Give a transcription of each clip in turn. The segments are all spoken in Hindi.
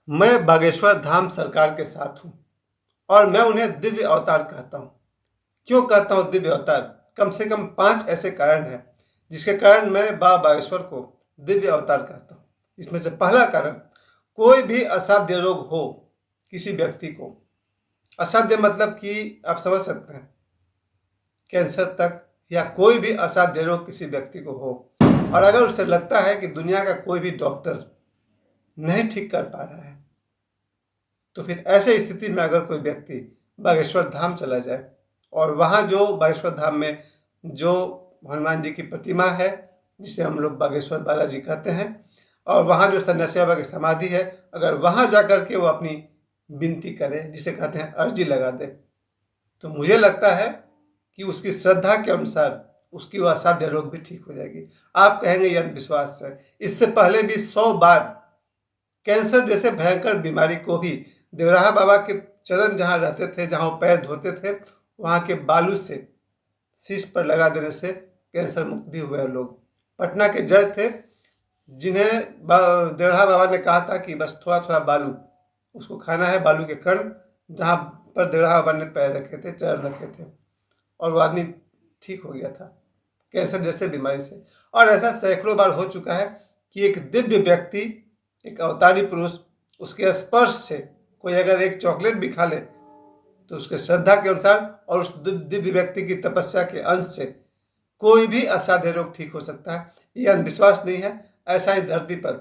मैं बागेश्वर धाम सरकार के साथ हूँ और मैं उन्हें दिव्य अवतार कहता हूँ। क्यों कहता हूँ दिव्य अवतार? कम से कम 5 ऐसे कारण हैं जिसके कारण मैं बाबा बागेश्वर को दिव्य अवतार कहता हूँ। इसमें से पहला कारण, कोई भी असाध्य रोग हो किसी व्यक्ति को, असाध्य मतलब कि आप समझ सकते हैं, कैंसर तक या कोई भी असाध्य रोग किसी व्यक्ति को हो, और अगर उसे लगता है कि दुनिया का कोई भी डॉक्टर नहीं ठीक कर पा रहा है, तो फिर ऐसे स्थिति में अगर कोई व्यक्ति बागेश्वर धाम चला जाए और वहाँ जो बागेश्वर धाम में जो हनुमान जी की प्रतिमा है, जिसे हम लोग बागेश्वर बालाजी कहते हैं, और वहाँ जो सन्यासी बाबा की समाधि है, अगर वहाँ जा कर के वो अपनी विनती करे, जिसे कहते हैं अर्जी लगा दे, तो मुझे लगता है कि उसकी श्रद्धा के अनुसार उसकी वह असाध्य रोग भी ठीक हो जाएगी। आप कहेंगे ये अंधविश्वास है। इससे पहले भी 100 बार कैंसर जैसे भयंकर बीमारी को भी देवराहा बाबा के चरण जहाँ रहते थे, जहाँ पैर धोते थे, वहाँ के बालू से शीश पर लगा देने से कैंसर मुक्त भी हुए लोग। पटना के जज थे जिन्हें देवराहा बाबा ने कहा था कि बस थोड़ा थोड़ा बालू उसको खाना है, बालू के कण, जहाँ पर देवराहा बाबा ने पैर रखे थे, चरण रखे थे, और वो आदमी ठीक हो गया था कैंसर जैसे बीमारी से। और ऐसा सैकड़ों बार हो चुका है कि एक दिव्य व्यक्ति, एक अवतारी पुरुष, उसके स्पर्श से कोई अगर एक चॉकलेट भी खा ले तो उसके श्रद्धा के अनुसार और उस दिव्य व्यक्ति की तपस्या के अंश से कोई भी असाध्य रोग ठीक हो सकता है। यह अंधविश्वास नहीं है, ऐसा ही धरती पर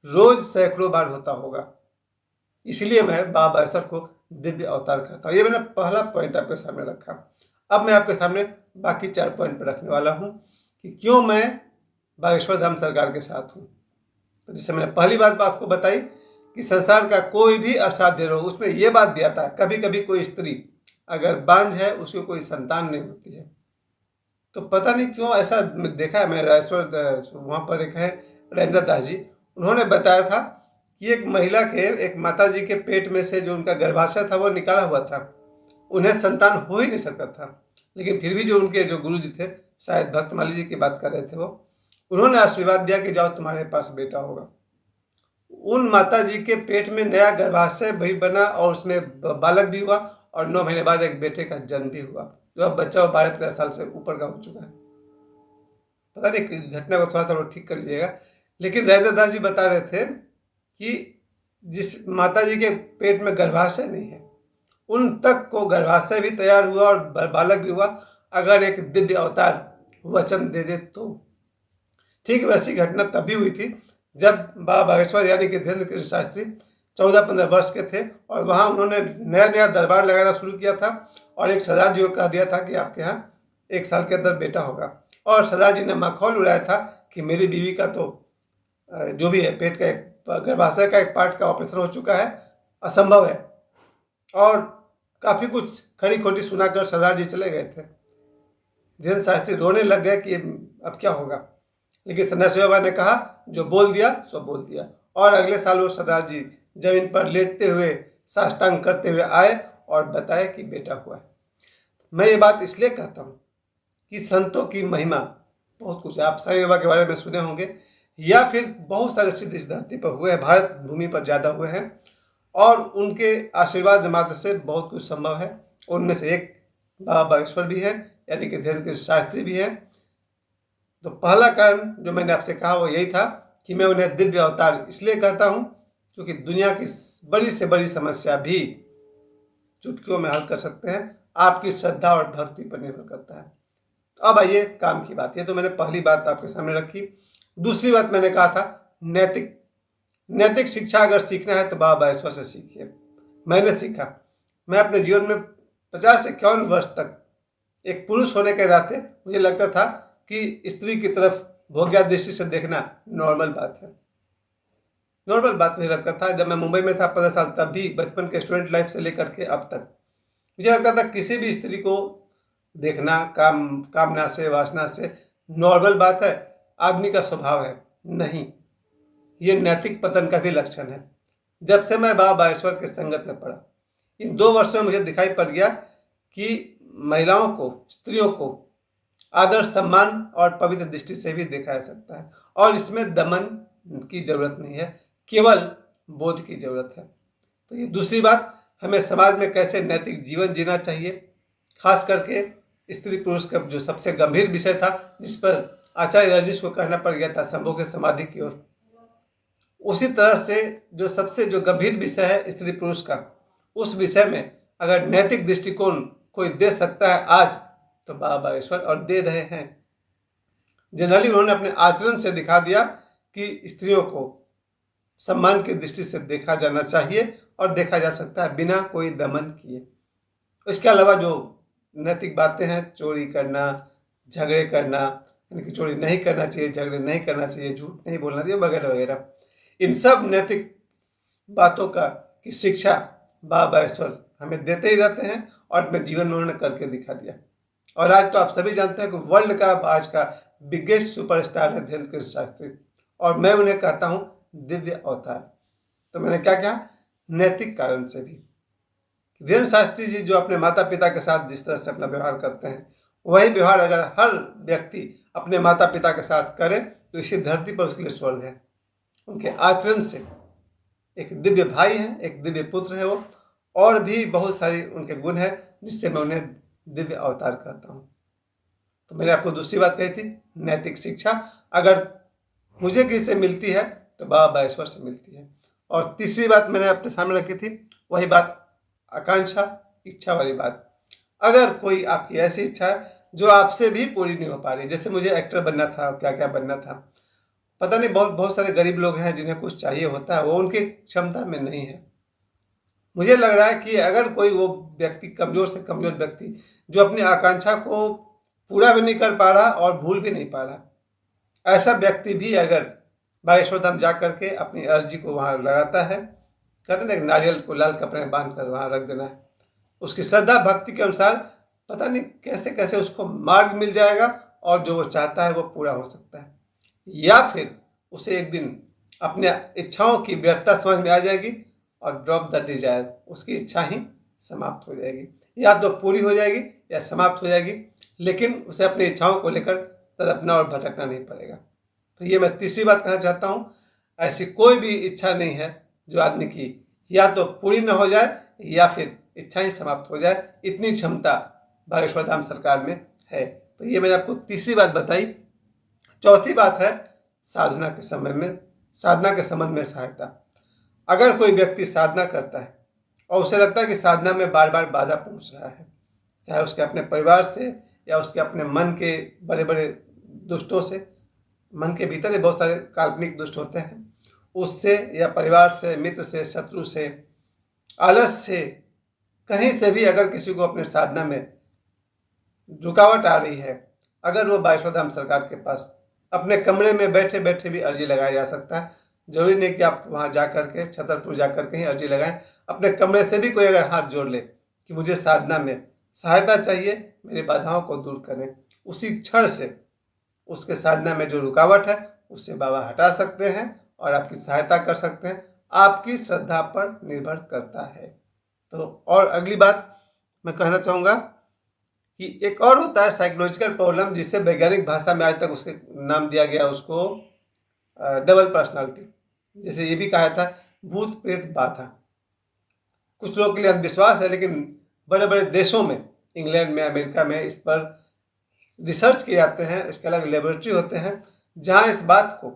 रोज सैकड़ों बार होता होगा। इसलिए मैं बाबा बागेश्वर को दिव्य अवतार कहता हूँ। ये मैंने पहला पॉइंट आपके सामने रखा। अब मैं आपके सामने बाकी 4 पॉइंट पर रखने वाला हूँ कि क्यों मैं बागेश्वर धाम सरकार के साथ हूँ। तो जिससे मैंने पहली बात आपको बताई कि संसार का कोई भी असाध्य रोग, उसमें यह बात भी आता है कभी कभी कोई स्त्री अगर बांझ है, उसको कोई संतान नहीं होती है, तो पता नहीं क्यों ऐसा देखा है। मैं राजेश्वर वहाँ पर एक है राजेंद्र दास जी, उन्होंने बताया था कि एक महिला के, एक माता जी के पेट में से जो उनका गर्भाशय था वो निकाला हुआ था, उन्हें संतान हो ही नहीं सकता था, लेकिन फिर भी जो उनके जो गुरु जी थे, शायद भक्तमाली जी की बात कर रहे थे वो, उन्होंने आशीर्वाद दिया कि जाओ तुम्हारे पास बेटा होगा। उन माता जी के पेट में नया गर्भाशय भी बना और उसमें बालक भी हुआ, और 9 महीने बाद एक बेटे का जन्म भी हुआ, जो अब बच्चा 12-13 साल से ऊपर का हो चुका है। पता नहीं घटना को थोड़ा सा ठीक कर लीजिएगा। लेकिन राजेंद्र दास जी बता रहे थे कि जिस माता जी के पेट में गर्भाशय नहीं है, उन तक को गर्भाशय भी तैयार हुआ और बालक भी हुआ, अगर एक दिव्य अवतार वचन दे दे तो। ठीक वैसी घटना तभी हुई थी जब बाबा बागेश्वर यानी कि धीरेन्द्र कृष्ण शास्त्री 14-15 वर्ष के थे, और वहाँ उन्होंने नया नया दरबार लगाना शुरू किया था, और एक सरदार जी को कह दिया था कि आपके यहाँ 1 साल के अंदर बेटा होगा। और सरदार जी ने मखौल उड़ाया था कि मेरी बीवी का तो जो भी है पेट का एक गर्भाशय का एक पार्ट का ऑपरेशन हो चुका है, असंभव है, और काफ़ी कुछ खड़ी खोटी सुनाकर सरदार जी चले गए थे। धीरेन्द्र शास्त्री रोने लग गए कि अब क्या होगा, लेकिन सन्यासी बाबा ने कहा जो बोल दिया सो बोल दिया। और अगले साल वो सरदार जी जमीन पर लेटते हुए, साष्टांग करते हुए आए और बताए कि बेटा हुआ है। मैं ये बात इसलिए कहता हूँ कि संतों की महिमा बहुत कुछ है। आप साईं बाबा के बारे में सुने होंगे, या फिर बहुत सारे सिद्ध इस धरती पर हुए हैं, भारत भूमि पर ज़्यादा हुए हैं, और उनके आशीर्वाद मात्र से बहुत कुछ संभव है। उनमें से एक बाबा बागेश्वर भी है, यानी कि धीरेन्द्र कृष्ण शास्त्री भी है। तो पहला कारण जो मैंने आपसे कहा वो यही था कि मैं उन्हें दिव्य अवतार इसलिए कहता हूँ क्योंकि दुनिया की बड़ी से बड़ी समस्या भी चुटकियों में हल कर सकते हैं। आपकी श्रद्धा और भक्ति पर निर्भर करता है। अब आइए काम की बात। ये तो मैंने पहली बात आपके सामने रखी। दूसरी बात मैंने कहा था नैतिक शिक्षा अगर सीखना है तो बाबा बागेश्वर से सीखिए। मैंने सीखा। मैं अपने जीवन में 50-51 वर्ष तक एक पुरुष होने के नाते मुझे लगता था कि स्त्री की तरफ भोग्या दृष्टि से देखना नॉर्मल बात है। नॉर्मल बात मुझे लगता था। जब मैं मुंबई में था 15 साल, तब भी बचपन के स्टूडेंट लाइफ से लेकर के अब तक मुझे लगता था किसी भी स्त्री को देखना कामना से, वासना से नॉर्मल बात है, आदमी का स्वभाव है। नहीं, ये नैतिक पतन का भी लक्षण है। जब से मैं बाबा बागेश्वर के संगत में पड़ा, इन 2 वर्षों में मुझे दिखाई पड़ गया कि महिलाओं को, स्त्रियों को आदर, सम्मान और पवित्र दृष्टि से भी देखा जा सकता है, और इसमें दमन की जरूरत नहीं है। केवल बोध की जरूरत है। तो ये दूसरी बात, हमें समाज में कैसे नैतिक जीवन जीना चाहिए, खास करके स्त्री पुरुष का जो सबसे गंभीर विषय था, जिस पर आचार्य रजनीश को कहना पड़ गया था संभोग से समाधि की ओर, उसी तरह से जो गंभीर विषय है स्त्री पुरुष का, उस विषय में अगर नैतिक दृष्टिकोण कोई दे सकता है आज, तो बाबा बागेश्वर और दे रहे हैं। जनरली उन्होंने अपने आचरण से दिखा दिया कि स्त्रियों को सम्मान की दृष्टि से देखा जाना चाहिए और देखा जा सकता है बिना कोई दमन किए। इसके अलावा जो नैतिक बातें हैं, चोरी करना, झगड़े करना, यानी कि चोरी नहीं करना चाहिए, झगड़े नहीं करना चाहिए, झूठ नहीं बोलना चाहिए, वगैरह वगैरह, इन सब नैतिक बातों की शिक्षा बाबा बागेश्वर हमें देते ही रहते हैं और अपने जीवन में उन्होंने करके दिखा दिया। और आज तो आप सभी जानते हैं कि वर्ल्ड का आज का बिगेस्ट सुपरस्टार है धीरेन्द्र कृष्ण शास्त्री, और मैं उन्हें कहता हूँ दिव्य अवतार। तो मैंने क्या कहा, नैतिक कारण से भी। धीरेन्द्र शास्त्री जी जो अपने माता पिता के साथ जिस तरह से अपना व्यवहार करते हैं, वही व्यवहार अगर हर व्यक्ति अपने माता पिता के साथ करे तो इसी धरती पर उसके लिए स्वर्ग है। उनके आचरण से एक दिव्य भाई है, एक दिव्य पुत्र है वो, और भी बहुत सारी उनके गुण हैं जिससे मैं उन्हें दिव्य अवतार कहता हूँ। तो मैंने आपको दूसरी बात कही थी, नैतिक शिक्षा अगर मुझे किसी से मिलती है तो बाबा बागेश्वर से मिलती है। और तीसरी बात मैंने अपने सामने रखी थी, वही बात आकांक्षा, इच्छा वाली बात। अगर कोई आपकी ऐसी इच्छा है जो आपसे भी पूरी नहीं हो पा रही, जैसे मुझे एक्टर बनना था, क्या क्या बनना था, पता नहीं, बहुत सारे गरीब लोग हैं जिन्हें कुछ चाहिए होता है, वो उनकी क्षमता में नहीं है। मुझे लग रहा है कि अगर कोई वो व्यक्ति, कमज़ोर से कमज़ोर व्यक्ति, जो अपनी आकांक्षा को पूरा भी नहीं कर पा रहा और भूल भी नहीं पा रहा, ऐसा व्यक्ति भी अगर बागेश्वर धाम जा करके अपनी अर्जी को वहाँ लगाता है, कहते हैं ना, नारियल को लाल कपड़े में बांध कर वहाँ रख देना है, उसकी श्रद्धा भक्ति के अनुसार पता नहीं कैसे कैसे उसको मार्ग मिल जाएगा और जो वो चाहता है वो पूरा हो सकता है। या फिर उसे एक दिन अपने इच्छाओं की व्यर्थता समझ में आ जाएगी और ड्रॉप द डिजायर, उसकी इच्छा ही समाप्त हो जाएगी, या तो पूरी हो जाएगी या समाप्त हो जाएगी, लेकिन उसे अपनी इच्छाओं को लेकर तड़पना और भटकना नहीं पड़ेगा। तो ये मैं तीसरी बात कहना चाहता हूँ, ऐसी कोई भी इच्छा नहीं है जो आदमी की या तो पूरी न हो जाए या फिर इच्छा ही समाप्त हो जाए, इतनी क्षमता बागेश्वर धाम सरकार में है। तो ये मैंने आपको तीसरी बात बताई। चौथी बात है साधना के संबंध में सहायता। अगर कोई व्यक्ति साधना करता है और उसे लगता है कि साधना में बार बार बाधा पहुंच रहा है, चाहे उसके अपने परिवार से या उसके अपने मन के बड़े बड़े दुष्टों से, मन के भीतर ही बहुत सारे काल्पनिक दुष्ट होते हैं, उससे या परिवार से, मित्र से, शत्रु से, आलस से, कहीं से भी अगर किसी को अपने साधना में रुकावट आ रही है, अगर वो बागेश्वर धाम सरकार के पास अपने कमरे में बैठे बैठे भी अर्जी लगाया जा सकता है। जरूरी नहीं कि आप वहाँ जा करके, छतरपुर जा करके ही अर्जी लगाएं, अपने कमरे से भी कोई अगर हाथ जोड़ ले कि मुझे साधना में सहायता चाहिए, मेरी बाधाओं को दूर करें, उसी क्षण से उसके साधना में जो रुकावट है उससे बाबा हटा सकते हैं और आपकी सहायता कर सकते हैं। आपकी श्रद्धा पर निर्भर करता है। तो और अगली बात मैं कहना चाहूँगा कि एक और होता है साइकोलॉजिकल प्रॉब्लम, जिससे वैज्ञानिक भाषा में आज तक उसके नाम दिया गया उसको डबल पर्सनालिटी। जैसे ये भी कहा था भूत प्रेत बाधा। कुछ लोगों के लिए अंधविश्वास है, लेकिन बड़े बड़े देशों में, इंग्लैंड में, अमेरिका में इस पर रिसर्च किए जाते हैं, इसके अलग लेबोरेटरी होते हैं जहाँ इस बात को,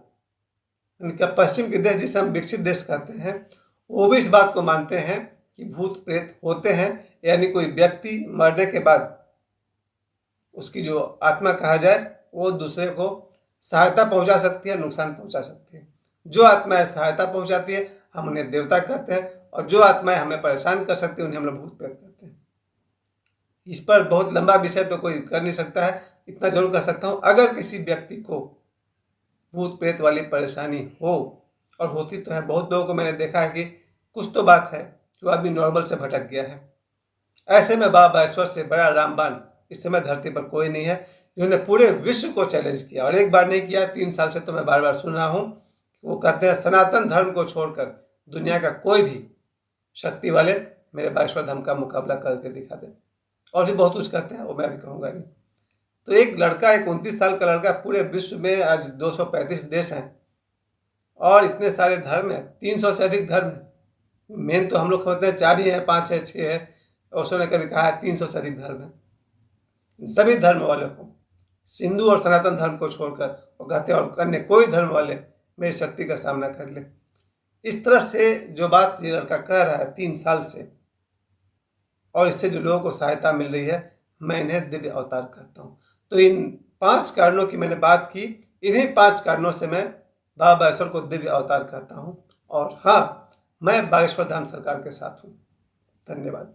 इनका पश्चिम के देश जिसे हम विकसित देश कहते हैं, वो भी इस बात को मानते हैं कि भूत प्रेत होते हैं। यानी कोई व्यक्ति मरने के बाद उसकी जो आत्मा कहा जाए वो दूसरे को सहायता पहुंचा सकती है, नुकसान पहुंचा सकती है। जो आत्माएं सहायता पहुंचाती है हम उन्हें देवता कहते हैं, और जो आत्माएं हमें परेशान कर सकती है उन्हें हम लोग भूत प्रेत कहते हैं। इस पर बहुत लंबा विषय तो कोई कर नहीं सकता है, इतना जरूर कह सकता हूँ, अगर किसी व्यक्ति को भूत प्रेत वाली परेशानी हो, और होती तो है, बहुत लोगों को मैंने देखा है कि कुछ तो बात है जो आदमी नॉर्मल से भटक गया है, ऐसे में बाबा बागेश्वर से बड़ा रामबाण इस समय धरती पर कोई नहीं है, जिन्होंने पूरे विश्व को चैलेंज किया। और एक बार नहीं किया, 3 साल से तो मैं बार बार सुन रहा हूँ। वो कहते हैं सनातन धर्म को छोड़कर दुनिया का कोई भी शक्ति वाले मेरे बागेश्वर धाम का मुकाबला करके दिखा दे। और भी बहुत कुछ कहते हैं, वो मैं भी कहूँगा नहीं। तो एक लड़का, एक 29 साल का लड़का, पूरे विश्व में आज 235 देश हैं और इतने सारे धर्म हैं, 300 से अधिक धर्म हैं। मेन तो हम लोग समझते हैं 4 ही है, 5 है, 6 है। ओशो ने कभी कहा है 300 से अधिक धर्म है। सभी धर्म वालों को, हिंदू और सनातन धर्म को छोड़कर, वो कहते हैं और अन्य कोई धर्म वाले मेरी शक्ति का सामना कर ले। इस तरह से जो बात ये लड़का कह रहा है 3 साल से, और इससे जो लोगों को सहायता मिल रही है, मैं इन्हें दिव्य अवतार कहता हूँ। तो इन 5 कारणों की मैंने बात की, इन्हीं 5 कारणों से मैं बाबा बागेश्वर को दिव्य अवतार कहता हूँ। और हाँ, मैं बागेश्वर धाम सरकार के साथ हूँ। धन्यवाद।